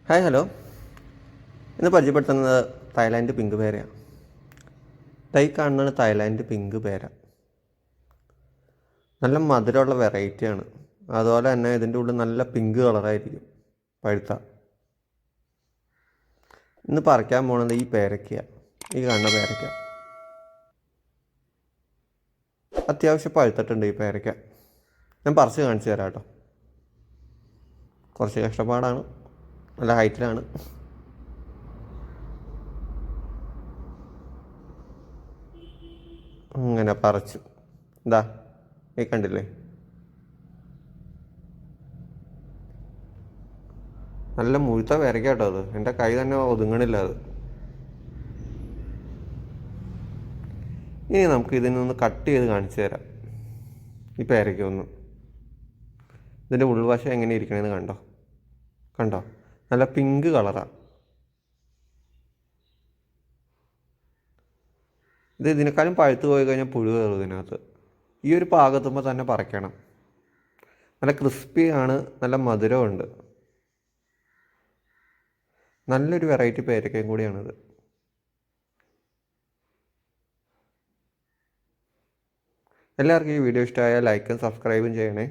Hi hello. ഇന്ന് പരിചയപ്പെടുത്തുന്നത് Thailand pink പേരയാണ്. തൈ കാണുന്നതാണ് തായ്ലാൻഡ് പിങ്ക് പേര. നല്ല മധുരമുള്ള വെറൈറ്റിയാണ്. അതുപോലെ തന്നെ ഇതിൻ്റെ ഉള്ളിൽ നല്ല പിങ്ക് കളറായിരിക്കും പഴുത്ത. ഇന്ന് പറിക്കാൻ പോകുന്നത് ഈ പേരയ്ക്കയാണ്. ഈ കാണുന്ന പേരയ്ക്ക അത്യാവശ്യം പഴുത്തിട്ടുണ്ട്. ഈ പേരയ്ക്ക ഞാൻ പറിച്ച് കാണിച്ചു തരാം കേട്ടോ. കുറച്ച് കഷ്ടപ്പാടാണ്, നല്ല ഹൈറ്റിലാണ്. അങ്ങനെ പറിച്ചു. ഇതാ ഈ കണ്ടില്ലേ, നല്ല മുഴുത്ത പേരയ്ക്ക കേട്ടോ. അത് എൻ്റെ കൈ തന്നെ ഒതുങ്ങണില്ല അത്. ഇനി നമുക്ക് ഇതിനൊന്ന് കട്ട് ചെയ്ത് കാണിച്ചു തരാം. ഈ പേരയ്ക്ക ഒന്ന്, ഇതിൻ്റെ ഉൾവശം എങ്ങനെ ഇരിക്കണമെന്ന് കണ്ടോ കണ്ടോ നല്ല പിങ്ക് കളറാണ്. ഇത് ഇതിനേക്കാളും പഴുത്ത് പോയി കഴിഞ്ഞാൽ പുഴു കയറും ഇതിനകത്ത്. ഈ ഒരു പാകത്തുമ്പോൾ തന്നെ പറിക്കണം. നല്ല ക്രിസ്പിയാണ്, നല്ല മധുരമുണ്ട്. നല്ലൊരു വെറൈറ്റി പേരയ്ക്കയും കൂടിയാണിത്. എല്ലാവർക്കും ഈ വീഡിയോ ഇഷ്ടമായാൽ ലൈക്കും സബ്സ്ക്രൈബും ചെയ്യണേ.